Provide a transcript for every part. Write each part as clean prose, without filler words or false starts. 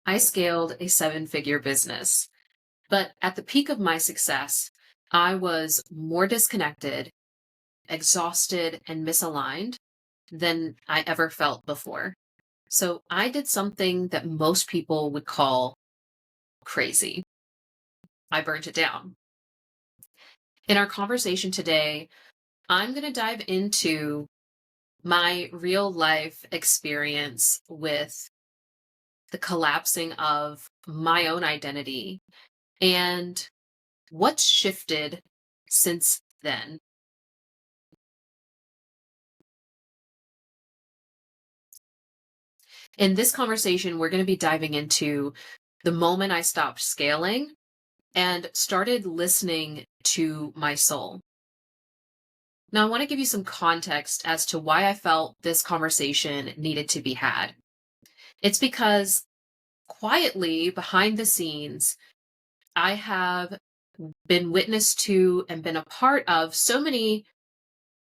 I scaled a 7-figure business, but at the peak of my success, I was more disconnected, exhausted, and misaligned than I ever felt before. So I did something that most people would call crazy. I burnt it down. In our conversation today, I'm going to dive into my real life experience with the collapsing of my own identity and what's shifted since then. In this conversation, we're going to be diving into the moment I stopped scaling and started listening to my soul. Now, I want to give you some context as to why I felt this conversation needed to be had. It's because quietly behind the scenes, I have been witness to and been a part of so many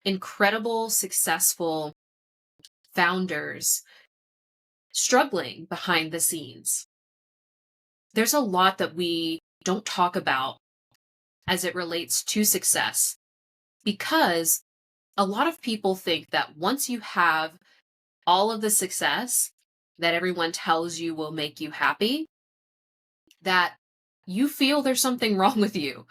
incredible, successful founders struggling behind the scenes. There's a lot that we don't talk about as it relates to success because a lot of people think that once you have all of the success that everyone tells you will make you happy, that you feel there's something wrong with you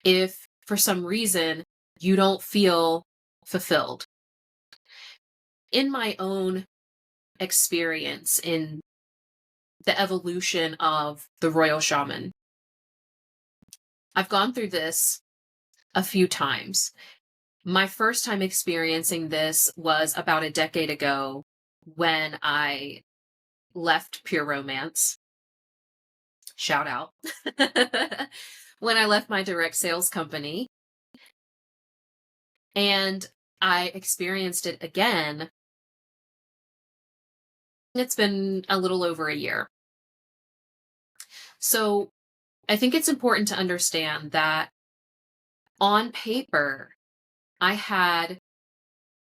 if for some reason you don't feel fulfilled. In my own experience in the evolution of the royal shaman, I've gone through this a few times. My first time experiencing this was about a decade ago when I left Pure Romance. Shout out. When I left my direct sales company. And I experienced it again. It's been a little over a year. So I think it's important to understand that on paper, I had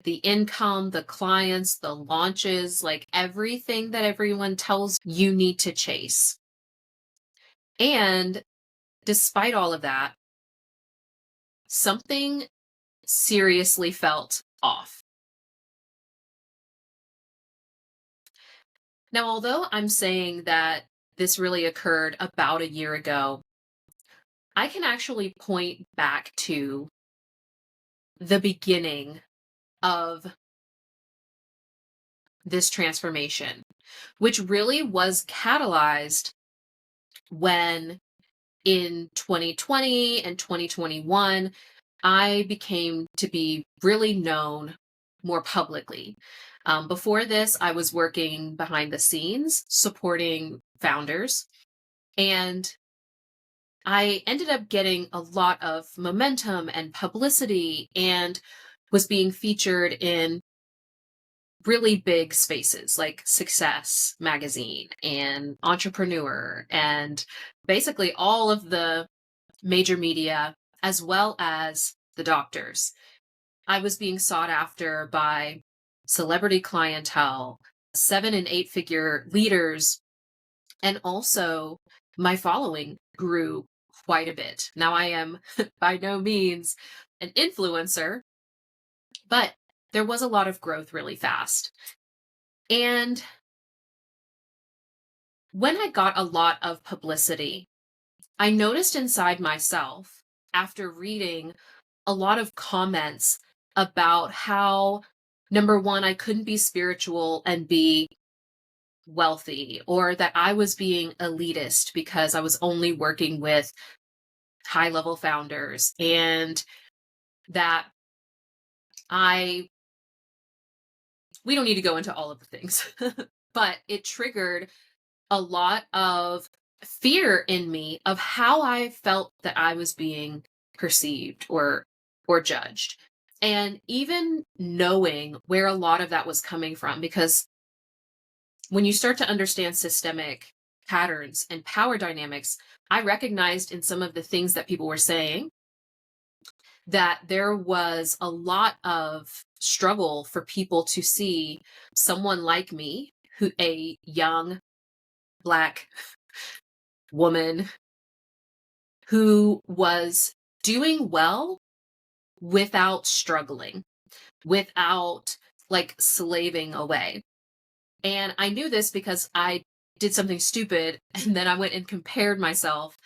the income, the clients, the launches, like everything that everyone tells you need to chase. And despite all of that, something seriously felt off. Now, although I'm saying that this really occurred about a year ago, I can actually point back to the beginning of this transformation, which really was catalyzed when in 2020 and 2021, I became to be really known more publicly. Before this, I was working behind the scenes, supporting founders, and I ended up getting a lot of momentum and publicity and was being featured in really big spaces like Success Magazine and Entrepreneur and basically all of the major media, as well as the doctors. I was being sought after by celebrity clientele, 7 and 8 figure leaders, and also my following grew quite a bit. Now, I am by no means an influencer, but there was a lot of growth really fast. And when I got a lot of publicity, I noticed inside myself, after reading a lot of comments about how, number one, I couldn't be spiritual and be wealthy, or that I was being elitist because I was only working with high level founders, and that we don't need to go into all of the things, but it triggered a lot of fear in me of how I felt that I was being perceived or judged. And even knowing where a lot of that was coming from, because when you start to understand systemic patterns and power dynamics, I recognized in some of the things that people were saying that there was a lot of struggle for people to see someone like me, who a young Black woman who was doing well without struggling, without like slaving away. And I knew this because I did something stupid and then I went and compared myself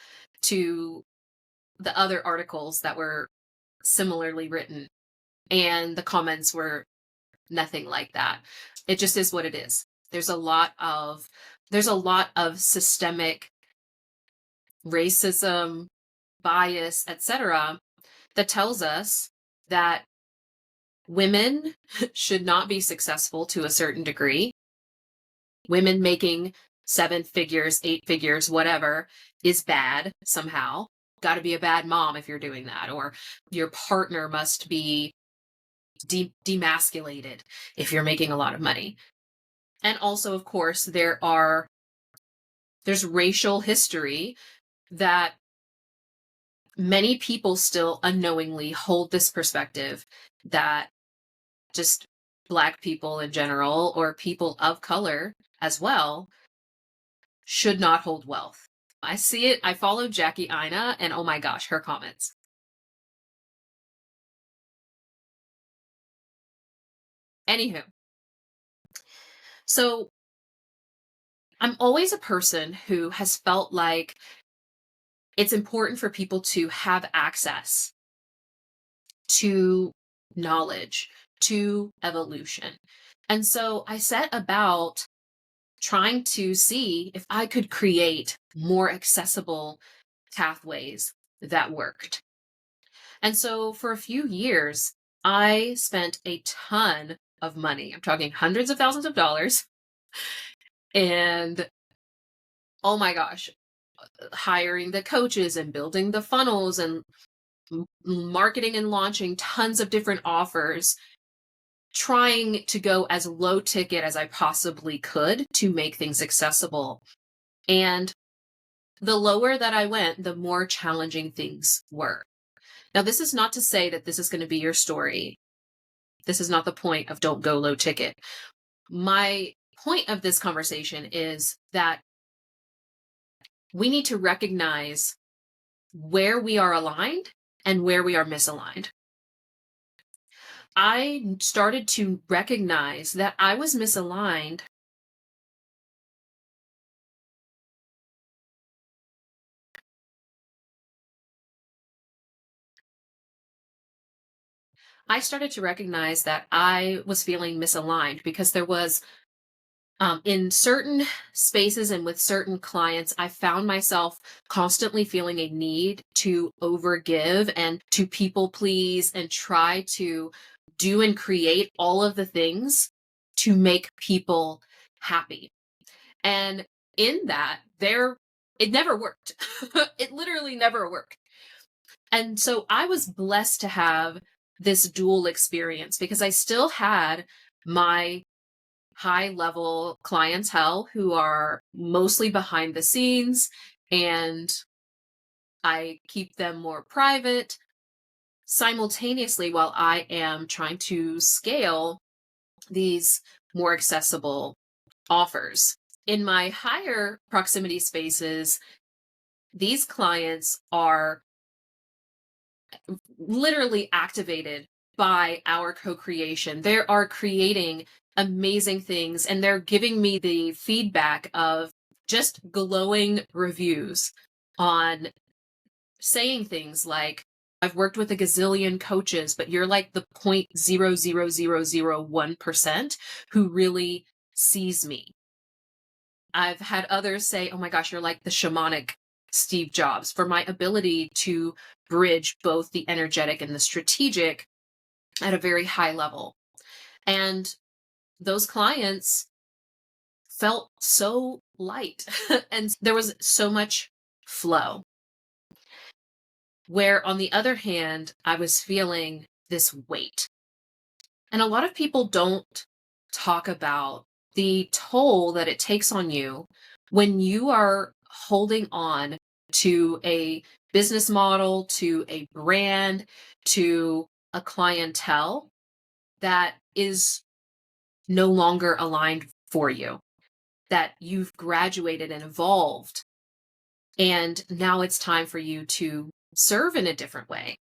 to the other articles that were similarly written. And the comments were nothing like that. It just is what it is. There's a lot of systemic racism, bias, etc., that tells us that women should not be successful to a certain degree. Women making 7 figures, 8 figures, whatever, is bad somehow. Got to be a bad mom if you're doing that, or your partner must be demasculated if you're making a lot of money. And also, of course, there's racial history that many people still unknowingly hold this perspective that just Black people in general, or people of color as well, should not hold wealth. I see it. I follow Jackie Ina, and oh my gosh, her comments. Anywho, so I'm always a person who has felt like it's important for people to have access to knowledge, to evolution. And so I set about trying to see if I could create more accessible pathways that worked. And so for a few years, I spent a ton of money. I'm talking hundreds of thousands of dollars. And oh my gosh, hiring the coaches and building the funnels and marketing and launching tons of different offers, trying to go as low ticket as I possibly could to make things accessible. And the lower that I went, the more challenging things were. Now, this is not to say that this is going to be your story. This is not the point of don't go low ticket. My point of this conversation is that we need to recognize where we are aligned and where we are misaligned. I started to recognize that I was misaligned that I was feeling misaligned because there was, in certain spaces and with certain clients, I found myself constantly feeling a need to overgive and to people please and try to do and create all of the things to make people happy. And in that, it never worked. It literally never worked. And so I was blessed to have this dual experience because I still had my high level clientele who are mostly behind the scenes, and I keep them more private simultaneously while I am trying to scale these more accessible offers. In my higher proximity spaces, these clients are literally activated by our co-creation. They are creating amazing things and they're giving me the feedback of just glowing reviews on saying things like, I've worked with a gazillion coaches, but you're like the 0.00001% who really sees me. I've had others say, oh my gosh, you're like the shamanic Steve Jobs for my ability to bridge both the energetic and the strategic at a very high level. And those clients felt so light and there was so much flow. Where on the other hand, I was feeling this weight. And a lot of people don't talk about the toll that it takes on you when you are holding on to a business model, to a brand, to a clientele that is no longer aligned for you. that you've graduated and evolved. And now it's time for you to serve in a different way.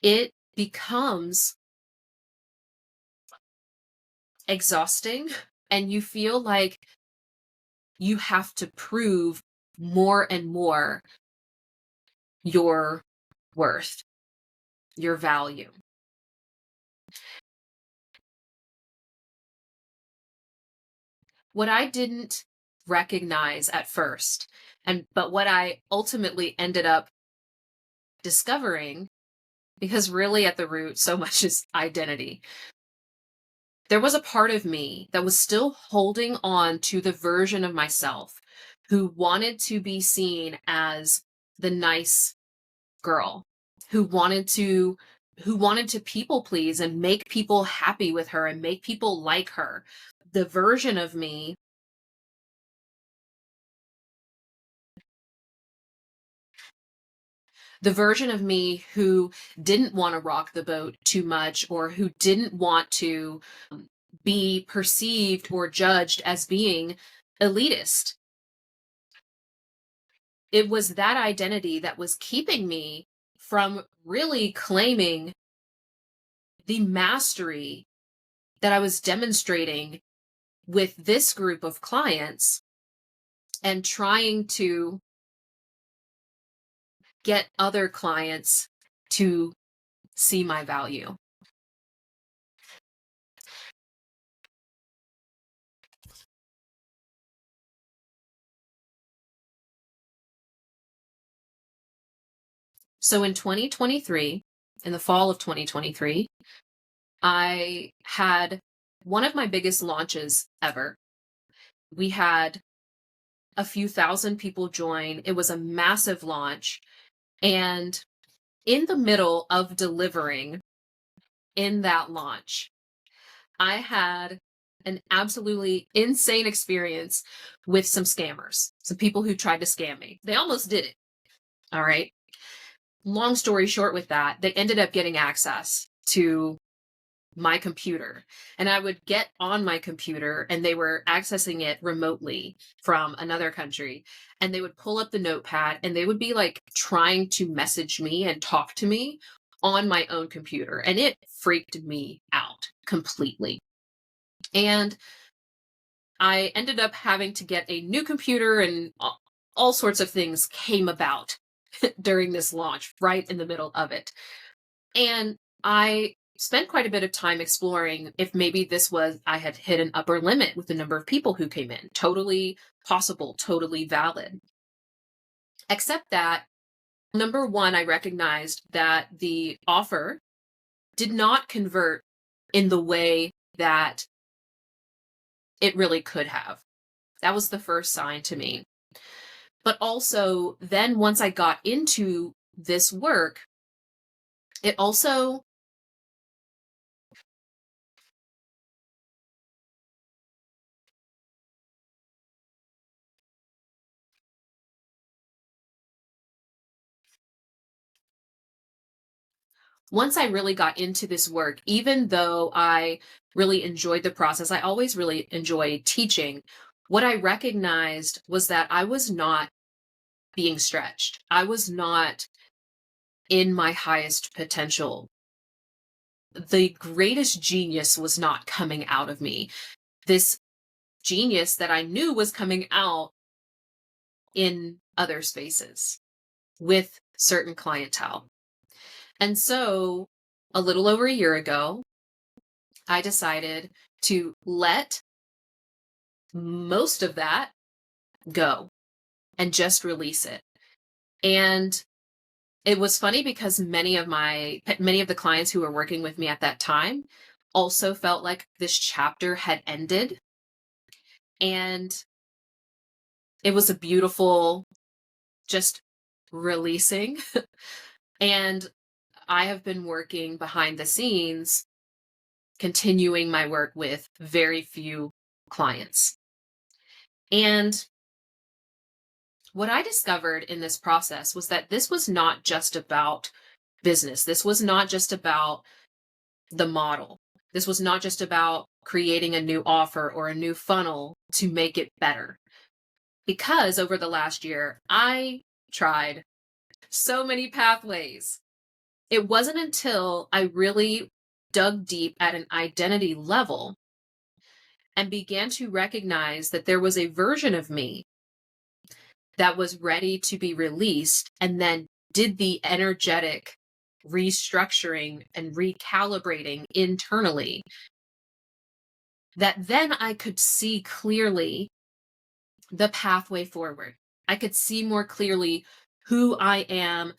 It becomes exhausting, and you feel like you have to prove more and more your worth, your value. What I didn't recognize at first, but what I ultimately ended up discovering, because really at the root, so much is identity. There was a part of me that was still holding on to the version of myself who wanted to be seen as the nice girl, who wanted to people please and make people happy with her and make people like her. The version of me who didn't want to rock the boat too much, or who didn't want to be perceived or judged as being elitist. It was that identity that was keeping me from really claiming the mastery that I was demonstrating with this group of clients and trying to get other clients to see my value. So in 2023, in the fall of 2023, I had one of my biggest launches ever. We had a few thousand people join. It was a massive launch. And in the middle of delivering in that launch, I had an absolutely insane experience with some scammers, some people who tried to scam me. They almost did it. All right. Long story short with that, they ended up getting access to my computer, and I would get on my computer and they were accessing it remotely from another country, and they would pull up the notepad and they would be like trying to message me and talk to me on my own computer, and it freaked me out completely. And I ended up having to get a new computer, and all sorts of things came about during this launch, right in the middle of it. And I spent quite a bit of time exploring if maybe I had hit an upper limit with the number of people who came in. Totally possible, totally valid. Except that, number one, I recognized that the offer did not convert in the way that it really could have. That was the first sign to me. But also, then once I got into this work, it also once I really got into this work, even though I really enjoyed the process, I always really enjoyed teaching. What I recognized was that I was not being stretched. I was not in my highest potential. The greatest genius was not coming out of me. This genius that I knew was coming out in other spaces with certain clientele. And so a little over a year ago, I decided to let most of that go and just release it. And it was funny because many of the clients who were working with me at that time also felt like this chapter had ended. And it was a beautiful just releasing. And I have been working behind the scenes, continuing my work with very few clients. And what I discovered in this process was that this was not just about business. This was not just about the model. This was not just about creating a new offer or a new funnel to make it better. Because over the last year, I tried so many pathways. It wasn't until I really dug deep at an identity level and began to recognize that there was a version of me that was ready to be released, and then did the energetic restructuring and recalibrating internally, that then I could see clearly the pathway forward. I could see more clearly who I am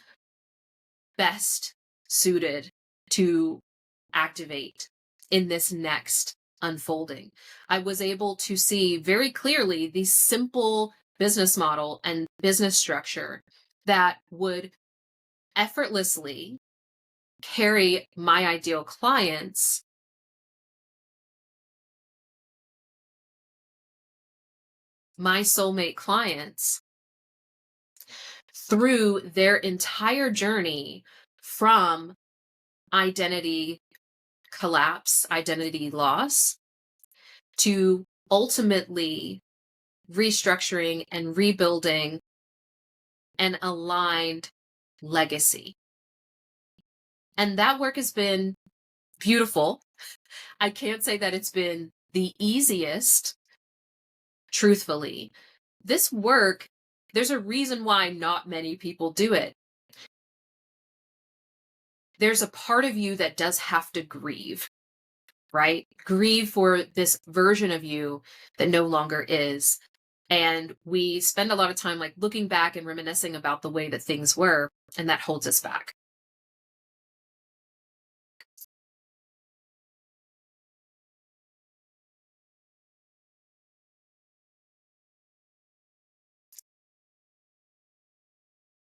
best suited to activate in this next unfolding. I was able to see very clearly the simple business model and business structure that would effortlessly carry my ideal clients my soulmate clients through their entire journey from identity collapse, identity loss, to ultimately restructuring and rebuilding an aligned legacy. And that work has been beautiful. I can't say that it's been the easiest, truthfully. This work, there's a reason why not many people do it. There's a part of you that does have to grieve, right? Grieve for this version of you that no longer is. And we spend a lot of time like looking back and reminiscing about the way that things were, and that holds us back.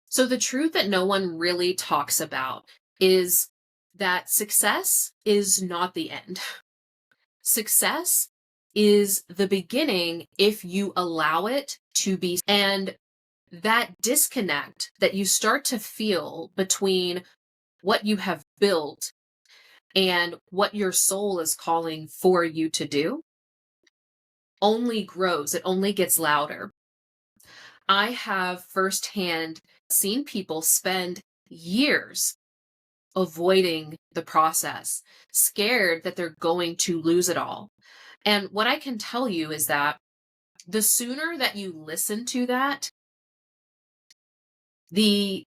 So the truth that no one really talks about is that success is not the end. Success is the beginning if you allow it to be. And that disconnect that you start to feel between what you have built and what your soul is calling for you to do only grows, it only gets louder. I have firsthand seen people spend years avoiding the process, scared that they're going to lose it all. And what I can tell you is that the sooner that you listen to that, the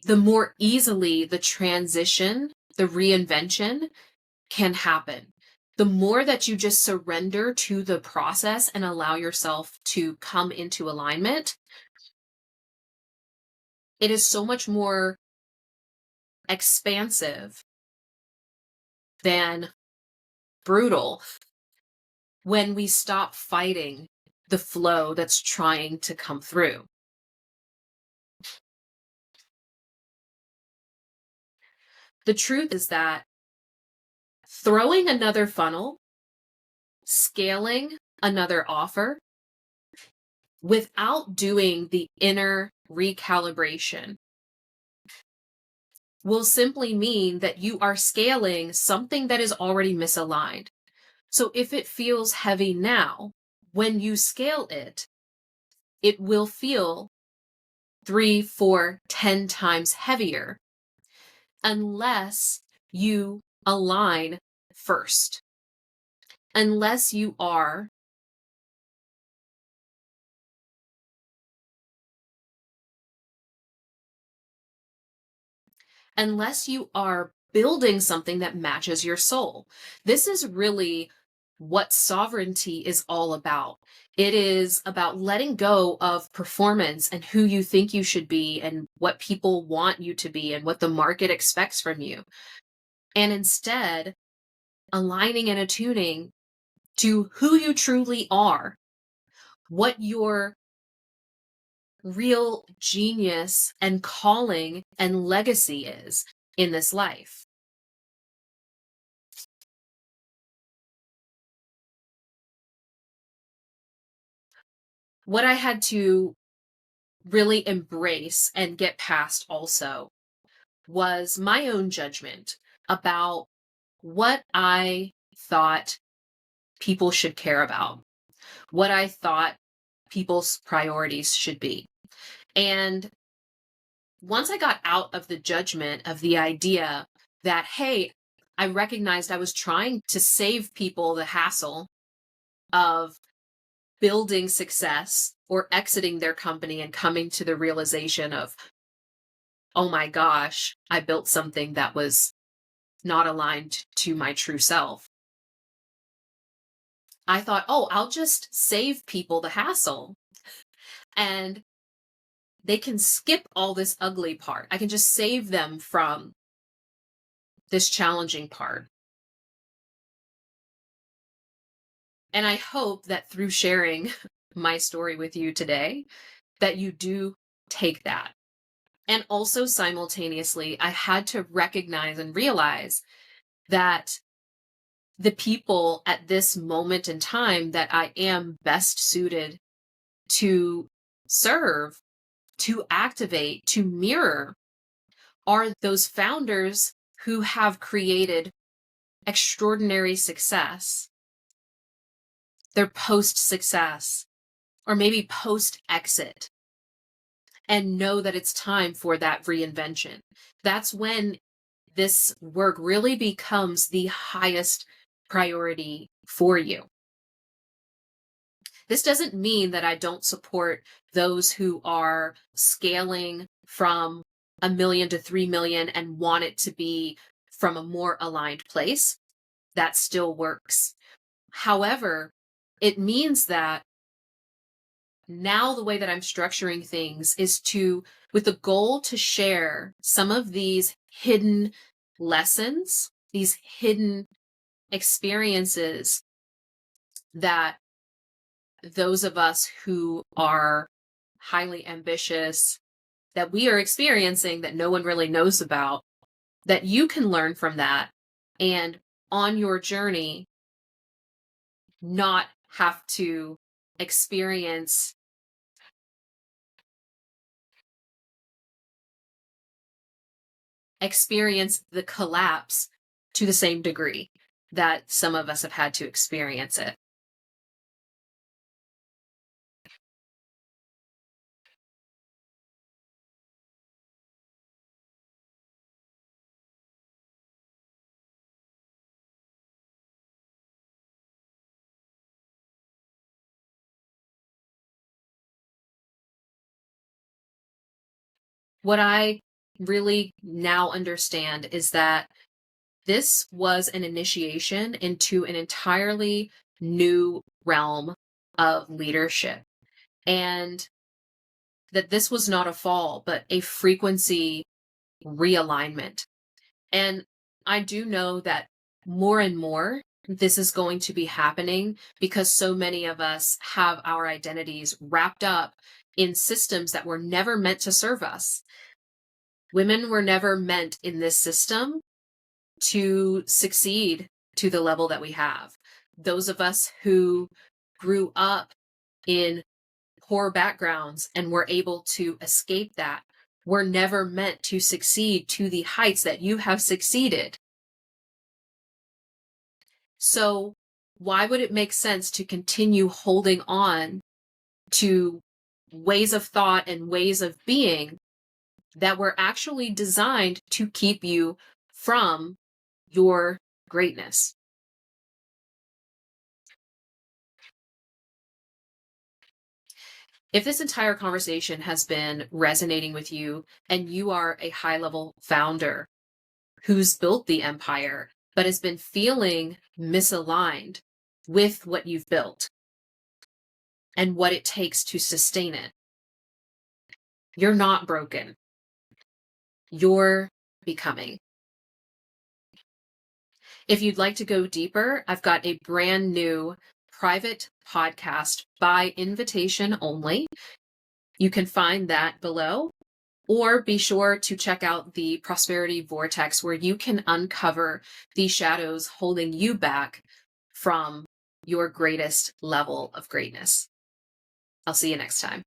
more easily the transition, the reinvention can happen. The more that you just surrender to the process and allow yourself to come into alignment, it is so much more expansive than brutal when we stop fighting the flow that's trying to come through. The truth is that throwing another funnel, scaling another offer, without doing the inner recalibration will simply mean that you are scaling something that is already misaligned. So if it feels heavy now, when you scale it, it will feel 3, 4, 10 times heavier unless you align first. Unless you are building something that matches your soul. This is really what sovereignty is all about. It is about letting go of performance and who you think you should be and what people want you to be and what the market expects from you. And instead, aligning and attuning to who you truly are, what your real genius and calling and legacy is in this life. What I had to really embrace and get past also was my own judgment about what I thought people should care about, what I thought people's priorities should be. And once I got out of the judgment of the idea that, hey, I recognized I was trying to save people the hassle of building success or exiting their company and coming to the realization of, oh my gosh, I built something that was not aligned to my true self. I thought, oh, I'll just save people the hassle and they can skip all this ugly part. I can just save them from this challenging part. And I hope that through sharing my story with you today, that you do take that. And also simultaneously, I had to recognize and realize that the people at this moment in time that I am best suited to serve, to activate, to mirror are those founders who have created extraordinary success. They're post success or maybe post exit and know that it's time for that reinvention. That's when this work really becomes the highest priority for you. This doesn't mean that I don't support those who are scaling from 1 million to 3 million and want it to be from a more aligned place. That still works. However, it means that now the way that I'm structuring things is with the goal to share some of these hidden lessons, these hidden experiences that those of us who are highly ambitious, that we are experiencing that no one really knows about, that you can learn from that and on your journey not have to experience the collapse to the same degree that some of us have had to experience it. What I really now understand is that this was an initiation into an entirely new realm of leadership, and that this was not a fall, but a frequency realignment. And I do know that more and more this is going to be happening because so many of us have our identities wrapped up in systems that were never meant to serve us. Women were never meant in this system to succeed to the level that we have. Those of us who grew up in poor backgrounds and were able to escape that were never meant to succeed to the heights that you have succeeded. So why would it make sense to continue holding on to ways of thought and ways of being that were actually designed to keep you from your greatness? If this entire conversation has been resonating with you and you are a high level founder who's built the empire, but has been feeling misaligned with what you've built and what it takes to sustain it, you're not broken. You're becoming. If you'd like to go deeper, I've got a brand new private podcast by invitation only. You can find that below, or be sure to check out the Prosperity Vortex, where you can uncover the shadows holding you back from your greatest level of greatness. I'll see you next time.